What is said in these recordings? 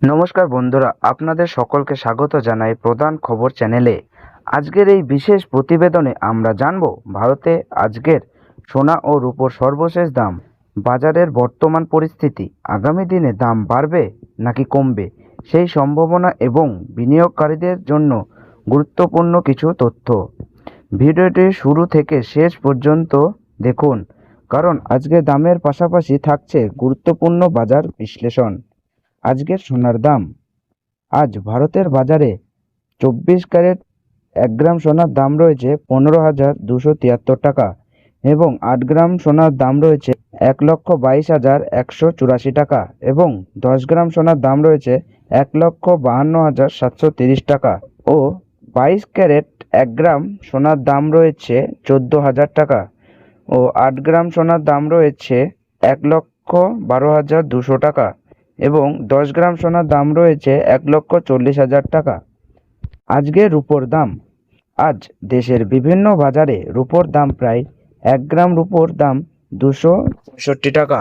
নমস্কার বন্ধুরা, আপনাদের সকলকে স্বাগত জানাই প্রধান খবর চ্যানেলে। আজকের এই বিশেষ প্রতিবেদনে আমরা জানব ভারতে আজকের সোনা ও রূপোর সর্বশেষ দাম, বাজারের বর্তমান পরিস্থিতি, আগামী দিনে দাম বাড়বে নাকি কমবে, সেই সম্ভাবনা এবং বিনিয়োগকারীদের জন্য গুরুত্বপূর্ণ কিছু তথ্য। ভিডিওটি শুরু থেকে শেষ পর্যন্ত দেখুন, কারণ আজকে দামের পাশাপাশি থাকছে গুরুত্বপূর্ণ বাজার বিশ্লেষণ। আজকের সোনার দাম। আজ ভারতের বাজারে 24 ক্যারেট 1 গ্রাম সোনার দাম রয়েছে 15,273 টাকা এবং 8 গ্রাম সোনার দাম রয়েছে 1,22,184 টাকা এবং 10 গ্রাম সোনার দাম রয়েছে 1,52,730 টাকা ও 22 ক্যারেট 1 গ্রাম সোনার দাম রয়েছে 14,000 টাকা ও 8 গ্রাম সোনার দাম রয়েছে 1,12,200 টাকা এবং 10 গ্রাম সোনার দাম রয়েছে 1,40,000 টাকা। আজকে রূপোর দাম। আজ দেশের বিভিন্ন বাজারে রূপোর দাম প্রায় 1 গ্রাম রূপোর দাম 265 টাকা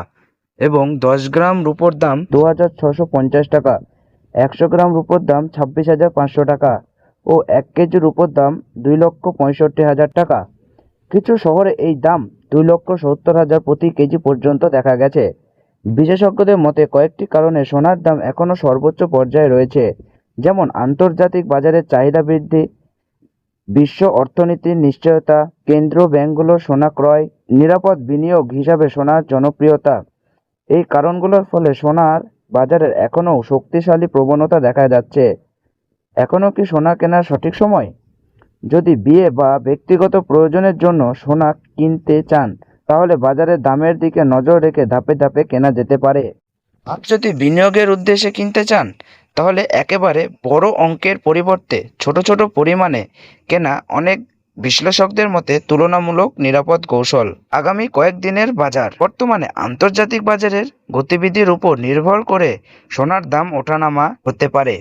এবং 10 গ্রাম রূপোর দাম 2,650 টাকা, 100 গ্রাম রূপোর দাম 26,500 টাকা ও 1 কেজি রূপোর দাম 2,65,000 টাকা। কিছু শহরে এই দাম 2,70,000 প্রতি কেজি পর্যন্ত দেখা গেছে। বিশেষজ্ঞদের মতে কয়েকটি কারণে সোনার দাম এখনও সর্বোচ্চ পর্যায়ে রয়েছে, যেমন আন্তর্জাতিক বাজারের চাহিদা বৃদ্ধি, বিশ্ব অর্থনীতির নিশ্চয়তা, কেন্দ্রীয় ব্যাংকগুলোর সোনা ক্রয়, নিরাপদ বিনিয়োগ হিসাবে সোনার জনপ্রিয়তা। এই কারণগুলোর ফলে সোনার বাজারের এখনও শক্তিশালী প্রবণতা দেখা যাচ্ছে। এখনও কি সোনা কেনার সঠিক সময়? যদি বিয়ে বা ব্যক্তিগত প্রয়োজনের জন্য সোনা কিনতে চান, তাহলে বাজারের দামের দিকে নজর রেখে ধাপে ধাপে কেনা যেতে পারে। আর যদি বিনিয়োগের উদ্দেশ্যে কিনতে চান, তাহলে একেবারে বড় অঙ্কের পরিবর্তে ছোট ছোট পরিমাণে কেনা অনেক বিশ্লেষকদের মতে তুলনামূলক নিরাপদ কৌশল। আগামী কয়েকদিনের বাজার। বর্তমানে আন্তর্জাতিক বাজারের গতিবিধির উপর নির্ভর করে সোনার দাম ওঠানামা হতে পারে,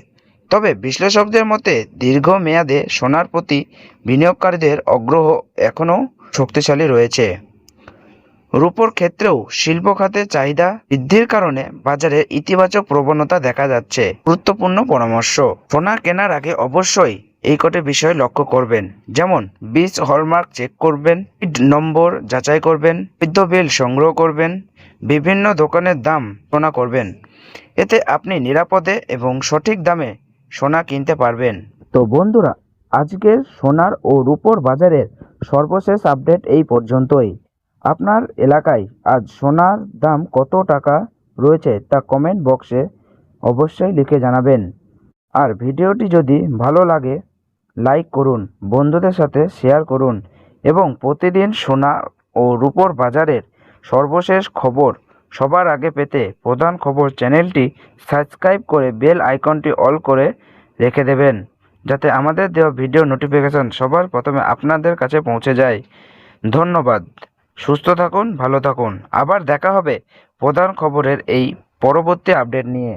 তবে বিশ্লেষকদের মতে দীর্ঘমেয়াদে সোনার প্রতি বিনিয়োগকারীদের আগ্রহ এখনও শক্তিশালী রয়েছে। রূপোর ক্ষেত্রেও শিল্প খাতে চাহিদা বৃদ্ধির কারণে বাজারে ইতিবাচক প্রবণতা দেখা যাচ্ছে। গুরুত্বপূর্ণ পরামর্শ। সোনা কেনার আগে অবশ্যই এই কটি বিষয় লক্ষ্য করবেন, যেমন বীজ হলমার্ক চেক করবেন, নম্বর যাচাই করবেন, বৈধ বিল সংগ্রহ করবেন, বিভিন্ন দোকানের দাম তুলনা করবেন। এতে আপনি নিরাপদে এবং সঠিক দামে সোনা কিনতে পারবেন। তো বন্ধুরা, আজকের সোনার ও রূপোর বাজারের সর্বশেষ আপডেট এই পর্যন্তই। আপনার এলাকায় আজ সোনার দাম কত টাকা রয়েছে তা কমেন্ট বক্সে অবশ্যই লিখে জানাবেন। আর ভিডিওটি যদি ভালো লাগে লাইক করুন, বন্ধুদের সাথে শেয়ার করুন এবং প্রতিদিন সোনা ও রূপোর বাজারের সর্বশেষ খবর সবার আগে পেতে প্রধান খবর চ্যানেলটি সাবস্ক্রাইব করে বেল আইকনটি অল করে রেখে দেবেন, যাতে আমাদের দেওয়া ভিডিও নোটিফিকেশন সবার প্রথমে আপনাদের কাছে পৌঁছে যায়। ধন্যবাদ। সুস্থ থাকুন, ভালো থাকুন। আবার দেখা হবে প্রধান খবরের এই পরবর্তী আপডেট নিয়ে।